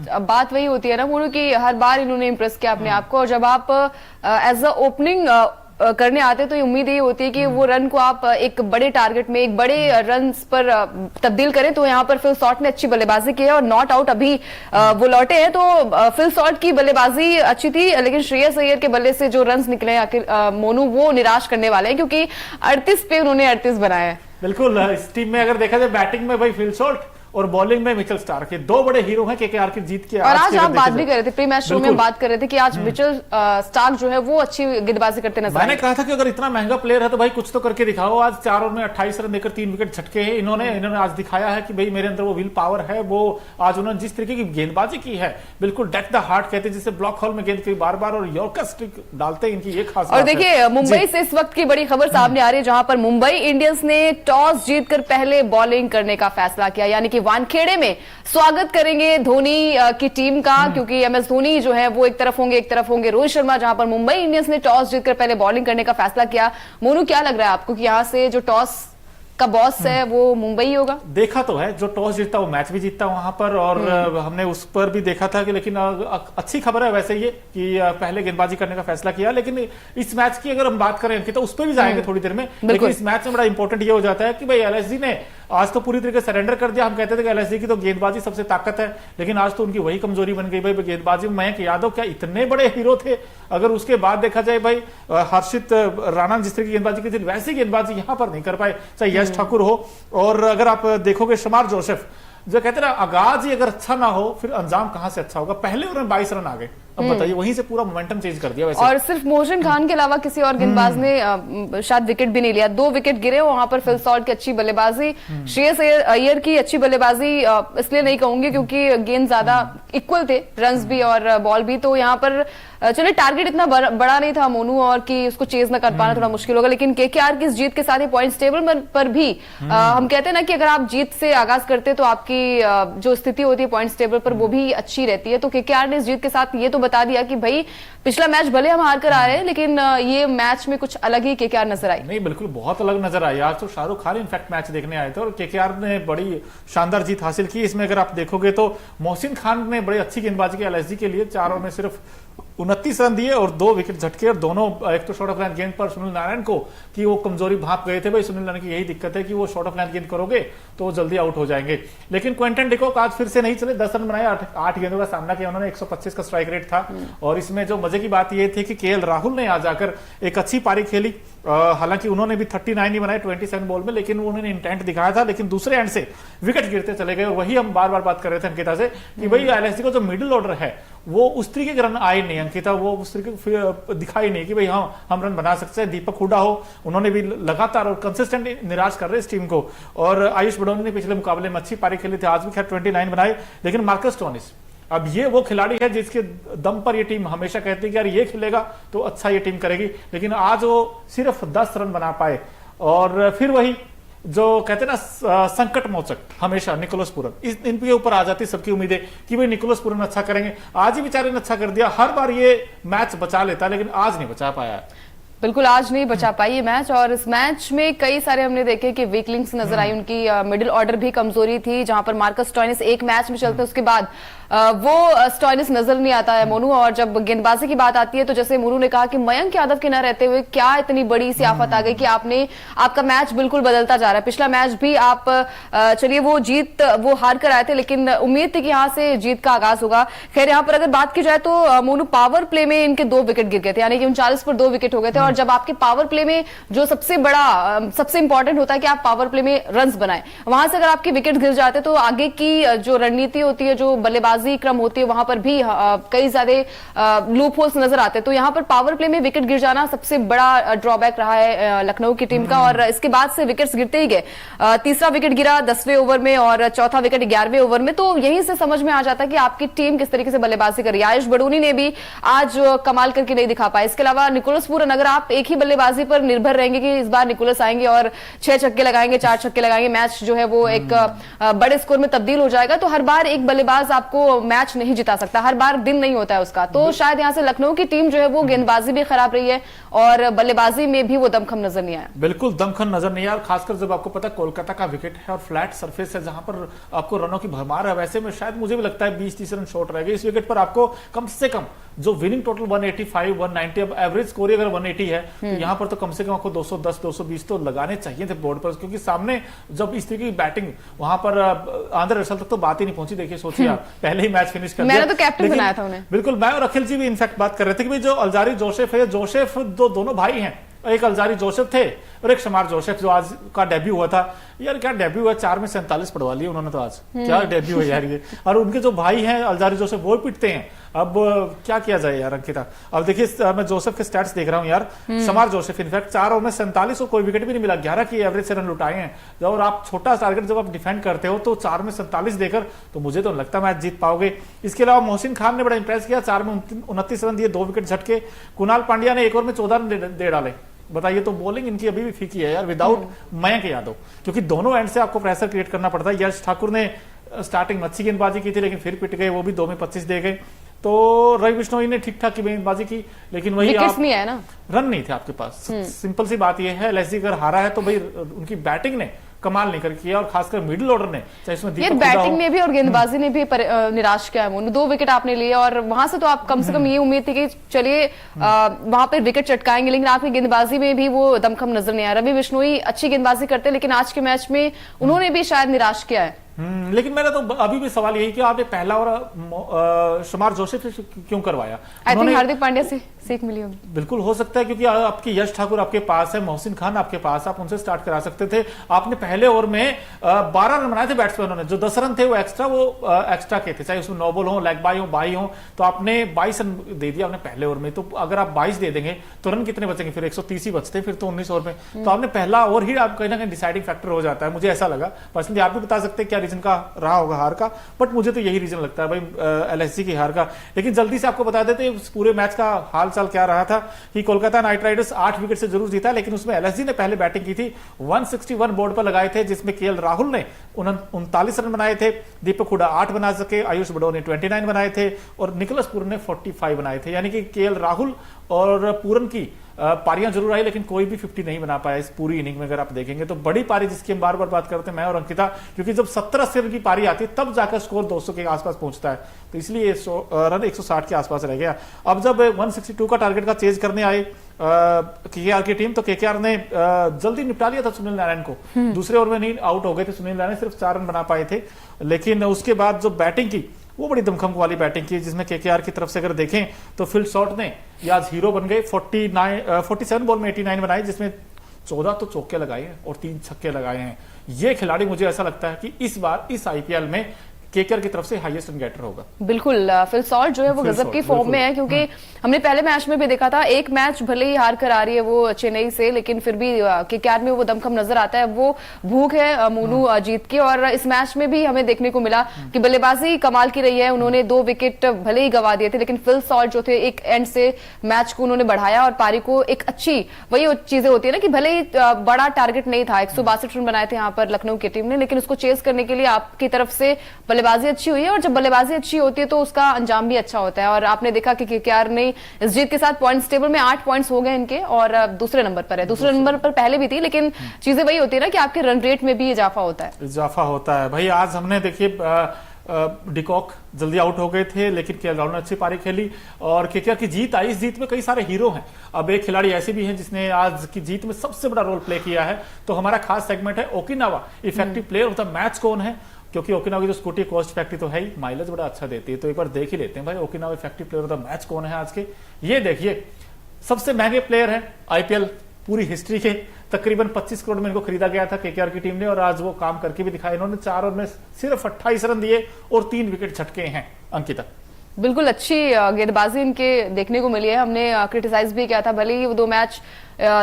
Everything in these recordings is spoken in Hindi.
अब बात वही होती है ना मोनू की हर बार इन्होंने इम्प्रेस किया अपने आप को, और जब आप एज अ ओपनिंग करने आते तो ये उम्मीद यही होती है कि वो रन को आप एक बड़े टारगेट में, एक बड़े रन पर तब्दील करें। तो यहाँ पर फिल सॉल्ट ने अच्छी बल्लेबाजी की है और नॉट आउट अभी वो लौटे हैं। तो फिल सॉल्ट की बल्लेबाजी अच्छी थी, लेकिन श्रेयस अय्यर के बल्ले से जो रन निकले आखिर मोनू वो निराश करने वाले हैं, क्योंकि 38 पे उन्होंने 38 बनाए हैं। बिल्कुल, इस टीम में अगर देखा जाए बैटिंग में भाई फिल सॉल्ट और बॉलिंग में मिचेल स्टार्क के दो बड़े हीरो हैं केकेआर की जीत के। और आज आप बात भी कर रहे थे प्री मैच शो में, बात कर रहे थे कि आज मिचेल स्टार्क जो है वो अच्छी गेंदबाजी करते नजर आए। मैंने कहा था कि अगर इतना महंगा प्लेयर है तो भाई कुछ तो करके दिखाओ। आज 4 ओवर में 28 रन देकर 3 विकेट झटके हैं इन्होंने आज दिखाया है कि भाई मेरे अंदर वो विल पावर है। वो आज उन्होंने जिस तरीके की गेंदबाजी की है, बिल्कुल डेथ द हार्ट कहते हैं जिसे, ब्लॉक हॉल में गेंद की बार बार और यॉर्कर स्टिक डालते इनकी ये खास। और देखिए मुंबई से इस वक्त की बड़ी खबर सामने आ रही है, जहां पर मुंबई इंडियंस ने टॉस जीतकर पहले बॉलिंग करने का फैसला किया, यानी कि वानखेड़े में स्वागत करेंगे धोनी की टीम का, क्योंकि एमएस धोनी जो है वो एक तरफ होंगे रोहित शर्मा, जहां पर मुंबई इंडियंस ने टॉस जीतकर पहले बॉलिंग करने का फैसला किया। मोनू क्या लग रहा है आपको कि यहां से जो टॉस का बॉस है वो मुंबई होगा? देखा तो है, जो टॉस जीतता वो मैच भी जीतता वहां पर, और हमने उस पर भी देखा था कि, लेकिन अच्छी खबर है वैसे ये कि पहले गेंदबाजी करने का फैसला किया। लेकिन इस मैच की अगर हम बात करें अंकिता, उस पर भी जाएंगे थोड़ी देर में, लेकिन इस मैच में बड़ा इंपॉर्टेंट ये हो जाता है कि भाई एलएसजी ने आज तो पूरी तरीके से सरेंडर कर दिया। हम कहते थे कि एलएसजी की तो गेंदबाजी सबसे ताकत है, लेकिन आज तो उनकी वही कमजोरी बन गई। भाई गेंदबाजी में मयंक यादव क्या इतने बड़े हीरो थे, अगर उसके बाद देखा जाए भाई हर्षित राणा जिस तरह की गेंदबाजी की थी वैसी गेंदबाजी यहां पर नहीं कर पाए, चाहे यश ठाकुर हो। और अगर आप देखोगे शमार जोसेफ, जो कहते हैं ना आगाज ही अगर अच्छा ना हो फिर अंजाम कहां से अच्छा होगा। पहले ओवर में 22 रन आ गए, अब बताइए वहीं से पूरा मोमेंटम चेंज कर दिया वैसे। और सिर्फ मोहसिन खान के अलावा किसी और गेंदबाज ने शायद विकेट भी नहीं लिया, 2 विकेट गिरे। वहां पर फिल सॉल्ट की अच्छी बल्लेबाजी, श्रेयस अय्यर की अच्छी बल्लेबाजी इसलिए नहीं कहूंगी क्योंकि गेंद ज्यादा इक्वल थे, रन्स भी और बॉल भी। तो यहाँ पर चलिए टारगेट इतना बड़ा नहीं था मोनू, और कि उसको चेज न कर पाना थोड़ा मुश्किल होगा। लेकिन केकेआर की इस जीत के साथ ही पॉइंट्स टेबल पर भी हम कहते हैं ना कि अगर आप जीत से आगाज करते तो आपकी जो स्थिति होती है पॉइंट्स टेबल पर वो भी अच्छी रहती है। तो केकेआर ने इस जीत के साथ ये तो बता दिया कि भाई पिछला मैच भले हम हार कर आ रहे हैं, लेकिन ये मैच में कुछ अलग ही केकेआर नजर आई। नहीं, बिल्कुल बहुत अलग नजर आई। आज तो शाहरुख खान इनफैक्ट मैच देखने आए थे और केकेआर ने बड़ी शानदार जीत हासिल की। इसमें अगर आप देखोगे तो मोहसिन खान ने बड़ी अच्छी गेंदबाजी की एलएसजी के लिए, 4 ओवर में सिर्फ 29 रन दिए और 2 विकेट झटके। और दोनों, एक तो शॉर्ट ऑफ लाइन गेंद पर सुनील नारायण को कि वो कमजोरी भाप गए थे। भाई सुनील नारायण की यही दिक्कत है कि वो शॉर्ट ऑफ लाइन गेंद करोगे तो वो जल्दी आउट हो जाएंगे। लेकिन क्विंटन डिकॉक आज फिर से नहीं चले, 10 रन बनाए, 8 गेंदों का सामना किया उन्होंने, 125 का स्ट्राइक रेट था। और इसमें जो मजे की बात ये थी कि केएल राहुल ने आज आकर एक अच्छी पारी खेली। हालांकि उन्होंने भी 39 ही बनाए 27 बॉल में, लेकिन उन्होंने इंटेंट दिखाया था। लेकिन दूसरे एंड से विकेट गिरते चले गए, और वही हम बार बार बात कर रहे थे अंकिता से कि भाई एलएसजी का जो मिडिल ऑर्डर है वो उस तरीके के रन आए नहीं अंकिता, वो उस तरीके दिखाई नहीं कि भाई हाँ हम रन बना सकते हैं। दीपक हुडा हो, उन्होंने भी लगातार और कंसिस्टेंट निराश कर रहे इस टीम को। और आयुष बडोनी ने पिछले मुकाबले में अच्छी पारी खेली थी, आज भी खैर 29 बनाए। लेकिन मार्कस स्टोइनिस अब ये वो खिलाड़ी है जिसके दम पर ये टीम हमेशा कहती है कि यार ये खेलेगा तो अच्छा ये टीम करेगी, लेकिन आज वो सिर्फ 10 रन बना पाए। और फिर वही जो कहते हैं ना संकट मोचक हमेशा निकोलस पूरन, इनके ऊपर आ जाती सबकी उम्मीदें कि भाई निकोलस पूरन अच्छा करेंगे। आज ही बेचारे ने अच्छा कर दिया, हर बार ये मैच बचा लेता लेकिन आज नहीं बचा पाया। बिल्कुल आज नहीं बचा पाई ये मैच। और इस मैच में कई सारे हमने देखे कि वीक लिंक्स नजर आई, उनकी मिडिल ऑर्डर भी कमजोरी थी, जहां पर मार्कस स्टोइनिस एक मैच में चलते उसके बाद वो स्टोइनिस नजर नहीं आता है मोनू। और जब गेंदबाजी की बात आती है तो जैसे मोनू ने कहा कि मयंक यादव के न रहते हुए क्या इतनी बड़ी सी आफत आ गई कि आपका मैच बिल्कुल बदलता जा रहा है। पिछला मैच भी आप चलिए वो हार कर आए थे, लेकिन उम्मीद थी कि यहाँ से जीत का आगाज होगा। खैर यहाँ पर अगर बात की जाए तो मोनू पावर प्ले में इनके 2 विकेट गिर गए थे, यानी कि 39 पर 2 विकेट हो गए थे। और जब आपके पावर प्ले में जो सबसे इंपॉर्टेंट होता है कि आप पावर प्ले में रन्स बनाएं, वहां से अगर आपके विकेट गिर जाते तो आगे की जो रणनीति होती है, जो बल्लेबाजी क्रम होती है, वहां पर भी कई ज्यादा लूप होल्स नजर आते हैं। तो यहां पर पावर प्ले में विकेट गिर जाना सबसे बड़ा ड्रॉबैक रहा है लखनऊ की टीम का। और इसके बाद से विकेट्स गिरते ही गए, तीसरा विकेट गिरा 10वें ओवर में और चौथा विकेट 11वें ओवर में। तो यहीं से समझ में आ जाता है कि आपकी टीम किस तरीके से बल्लेबाजी कर रही है। आयुष बडोनी ने भी आज कमाल करके नहीं दिखा पाए। इसके अलावा निकोलस पूरन, अगर आप एक ही बल्लेबाजी पर निर्भर रहेंगे कि इस बार निकोलस आएंगे और 6 छक्के लगाएंगे, 4 छक्के लगाएंगे, मैच जो है वो एक बड़े स्कोर में तब्दील हो जाएगा, तो हर बार एक बल्लेबाज आपको वो मैच नहीं जिता सकता, हर बार दिन नहीं होता है उसका। तो शायद यहाँ से लखनऊ की टीम जो है वो गेंदबाजी भी खराब रही है और बल्लेबाजी में भी वो दमखम नजर नहीं आया। बिल्कुल दमखम नजर नहीं आया, खासकर जब आपको पता है कोलकाता का विकेट है और फ्लैट सरफेस है जहां पर आपको रनों की भरमार है। वैसे में शायद मुझे भी लगता है 20-30 रन शॉर्ट रह गए। इस विकेट पर आपको कम से कम जो विनिंग टोटल 185 190, अब एवरेज स्कोर अगर 180 है तो यहाँ पर तो कम से कम आपको 210 220 तो लगाने चाहिए थे बोर्ड पर, क्योंकि सामने जब इस तरीके की बैटिंग वहां पर आंध्र रसल तक तो बात ही नहीं पहुंची। देखिए सोचिए आप, पहले ही मैच फिनिश कर दिया। मैंने तो कैप्टन बनाया था उन्हें। बिल्कुल, मैं और अखिल जी भी इनफैक्ट बात कर रहे थे कि भाई जो अल्जारी जोसेफ है, जोसेफ दोनों भाई हैं, एक अल्जारी जोसेफ थे और एक शमार जोसेफ जो आज का डेब्यू हुआ था। यार क्या डेब्यू हुआ, 4 में 47 पढ़वा लिए उन्होंने तो आज, क्या डेब्यू है यार ये। और उनके जो भाई हैं अल्जारी जोसेफ वो पिटते हैं। अब क्या किया जाए यार अंकिता। अब देखिए मैं जोसेफ के स्टैट्स देख रहा हूं यार, शमार जोसेफ इनफैक्ट 4 ओवर में 47 और कोई विकेट भी नहीं मिला, 11 की एवरेज से रन लुटाए हैं। और आप छोटा टारगेट जब आप डिफेंड करते हो तो 4 में 47 देकर तो मुझे तो लगता है मैच जीत पाओगे। इसके अलावा मोहसिन खान ने बड़ा इंप्रेस किया, 4 में 29 रन दिए, 2 विकेट झटके। कुणाल पांड्या ने 1 ओवर में 14 रन दे डाले। बताइए, तो बॉलिंग इनकी अभी भी फीकी है यार, विदाउट मयंक यादव, क्योंकि दोनों एंड से आपको प्रेशर क्रिएट करना पड़ता है। यश ठाकुर ने स्टार्टिंग में अच्छी गेंदबाजी की थी लेकिन फिर पिट गए, वो भी 2 में 25 दे गए। तो रवि बिश्नोई ने ठीक ठाक की गेंदबाजी की लेकिन वही आप नहीं है ना, रन नहीं थे आपके पास। सिंपल सी बात यह है, एलएसजी अगर हारा है तो भाई उनकी बैटिंग ने कमाल नहीं कर किया, और खासकर मिडिल ऑर्डर ने, चाहे इसमें ये बैटिंग ने भी और गेंदबाजी ने भी निराश किया है। 2 विकेट आपने लिए और वहां से तो आप कम से कम ये उम्मीद थी कि चलिए वहां पर विकेट चटकाएंगे, लेकिन आपकी गेंदबाजी में भी वो दमखम नजर नहीं आया। रवि बिश्नोई अच्छी गेंदबाजी करते लेकिन आज के मैच में उन्होंने भी शायद निराश किया है। लेकिन मेरा तो अभी भी सवाल यही कि आपने पहला और शमार जोसेफ से क्यों करवाया? आई थिंक हार्दिक पांड्या से सीख मिली होगी। बिल्कुल हो सकता है, क्योंकि आपके यश ठाकुर आपके पास है, मोहसिन खान आपके पास, आप उनसे स्टार्ट करा सकते थे। आपने पहले ओवर में 12 रन बनाए थे बैट्समैनों ने, जो 10 रन थे वो एक्स्ट्रा के थे, चाहे उसमें नो बॉल हो, लेग बाई हो, बाई हो, तो आपने 22 रन दे दिया आपने पहले ओवर में। तो अगर आप 22 दे देंगे तो रन कितने बचेंगे? फिर 130 ही बचते, फिर तो 19 ओवर में। तो आपने पहला ओवर ही आप कहीं ना कहीं डिसाइडिंग फैक्टर हो जाता है, मुझे ऐसा लगा पर्सनली। आप भी बता सकते हैं क्या रीजन का रहा होगा हार का, बट मुझे तो यही रीजन लगता है भाई एलएसजी की हार का। लेकिन जल्दी से आपको बता देते हैं पूरे मैच का हाल चाल क्या रहा था कि कोलकाता नाइट राइडर्स 8 विकेट से जरूर जीता, लेकिन उसमें एलएसजी ने पहले बैटिंग की थी, 161 बोर्ड पर लगाए थे, जिसमें केएल राहुल ने 39 रन बनाए थे, दीपक हुडा 8 बना सके, आयुष बडोर ने 29 बनाए थे और निकोलस पूरन ने 45 बनाए थे। यानी कि केएल राहुल और पूरन की पारियां जरूर आई लेकिन कोई भी 50 नहीं बना पाया इस पूरी इनिंग में। अगर आप देखेंगे तो बड़ी पारी जिसकी हम बार बार बात करते हैं मैं और अंकिता, क्योंकि जब 70-80 रन की पारी आती है तब जाकर स्कोर 200 के आसपास पहुंचता है, तो इसलिए रन 160 के आसपास रह गया। अब जब 162 का टारगेट का चेज करने आए केकेआर की टीम, तो केकेआर ने जल्दी निपटा लिया था सुनील नारायण को। दूसरे ओवर में नहीं आउट हो गए थे सुनील नारायण, सिर्फ 4 रन बना पाए थे। लेकिन उसके बाद जो बैटिंग की वो बड़ी दमखम वाली बैटिंग की, जिसमें केकेआर की तरफ से अगर देखें तो फिल शॉट ने आज हीरो बन गए। 47 बॉल में 89 बनाए, जिसमें 14 तो चौके लगाए हैं और 3 छक्के लगाए हैं। ये खिलाड़ी मुझे ऐसा लगता है कि इस बार इस आईपीएल में केकेआर की तरफ से हाईएस्ट रन गेटर होगा। बिल्कुल, फिल सॉल्ट जो है वो गजब की फॉर्म में है, क्योंकि हमने पहले मैच में भी देखा था, एक मैच भले ही हार कर आ रही है वो चेन्नई से, लेकिन फिर भी केकेआर में वो दमखम नजर आता है, वो भूख है मोनू जीत की। और इस मैच में भी हमें देखने को मिला कि बल्लेबाजी कमाल की रही है। उन्होंने 2 विकेट भले ही गंवा दिए थे, लेकिन फिल सॉल्ट जो थे एक एंड से मैच को उन्होंने बढ़ाया और पारी को एक अच्छी, वही चीजें होती है ना कि भले ही बड़ा टारगेट नहीं था, 162 रन बनाए थे यहाँ पर लखनऊ की टीम ने, लेकिन उसको चेस करने के लिए आपकी तरफ से बल्लेबाजी अच्छी हुई है, और जब बल्लेबाजी अच्छी होती है तो उसका अंजाम भी अच्छा होता है। और आपने देखा कि केकेआर ने इस जीत के साथ पॉइंट्स टेबल में 8 पॉइंट्स हो गए इनके, और दूसरे नंबर पर है। दूसरे नंबर पर पहले भी थी, लेकिन चीजें वही होती है ना कि आपके रन रेट में भी इजाफा होता है। इजाफा होता है भाई। आज हमने देखिए डिकॉक जल्दी आउट हो गए थे, लेकिन केएल राहुल ने अच्छी पारी खेली और केकेआर की जीत आई। इस जीत में कई सारे हीरो हैं। अब एक खिलाड़ी ऐसे भी हैं जिसने आज की जीत में सबसे बड़ा रोल प्ले किया है, तो हमारा खास सेगमेंट है Okinawa effective player of the match कौन है, क्योंकि ओकिनावा की जो स्कूटी कॉस्ट फैक्ट्री तो है ही, माइलेज बड़ा अच्छा देती है, तो एक बार देख ही लेते हैं भाई Okinawa effective player of the match कौन है आज के। ये देखिए, सबसे महंगे प्लेयर है आईपीएल पूरी हिस्ट्री के, तकरीबन 25 करोड़ में इनको खरीदा गया था केकेआर की टीम ने, और आज वो काम करके भी दिखाया। इन्होंने 4 ओवर में सिर्फ 28 रन दिए और 3 विकेट झटके हैं। अंकिता, बिल्कुल अच्छी गेंदबाजी इनके देखने को मिली है। हमने क्रिटिसाइज भी किया था, भले ही वो 2 मैच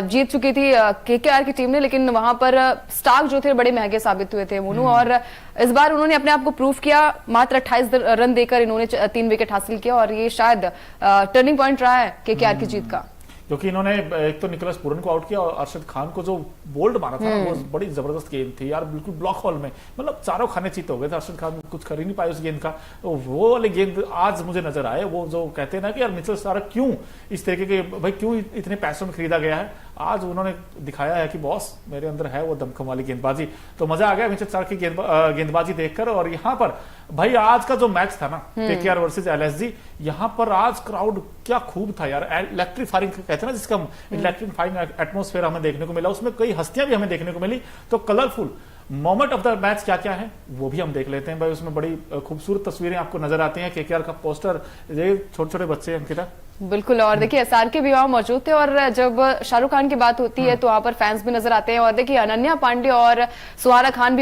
जीत चुकी थी केकेआर की टीम ने, लेकिन वहां पर स्टार्क जो थे बड़े महंगे साबित हुए थे मोनू, और इस बार उन्होंने अपने आप को प्रूव किया। मात्र 28 रन देकर इन्होंने 3 विकेट हासिल किया, और ये शायद टर्निंग पॉइंट रहा है केकेआर की जीत का। क्योंकि इन्होंने एक तो निकोलस पूरन को आउट किया और अरशद खान को जो बोल्ड मारा था ना, वो बड़ी जबरदस्त गेंद थी यार, बिल्कुल ब्लॉक हॉल में, मतलब चारों खाने चित हो गए थे। अरशद खान कुछ कर ही नहीं पाए उस गेंद का। तो वो वाली गेंद आज मुझे नजर आए, वो जो कहते हैं ना कि यार मिचेल स्टार्क क्यों इस तरीके के, भाई क्यों इतने पैसों में खरीदा गया है, आज उन्होंने दिखाया है कि बॉस मेरे अंदर है वो दमखम वाली गेंदबाजी। तो मजा आ गया मिचेल स्टार्क की गेंदबाजी देखकर। और यहाँ पर भाई आज का जो मैच था ना, केकेआर वर्सेस एलएसजी, यहाँ पर आज क्राउड क्या खूब था यार, इलेक्ट्रीफाइंग कहते हैं ना जिसका, इलेक्ट्रीफाइंग एटमॉस्फेयर हमें देखने को मिला, उसमें कई हस्तियां भी हमें देखने को मिली। तो colourful moment of the match क्या क्या है वो भी हम देख लेते हैं भाई। उसमें बड़ी खूबसूरत तस्वीरें आपको नजर आती हैं, केकेआर का पोस्टर, ये छोटे छोटे बच्चे अंकिता। बिल्कुल, और देखिए एसआर के भी वहां मौजूद थे, और जब शाहरुख खान की बात होती है तो वहां पर फैंस भी नजर आते हैं, और देखिए अनन्या पांडे और सुहाना खान भी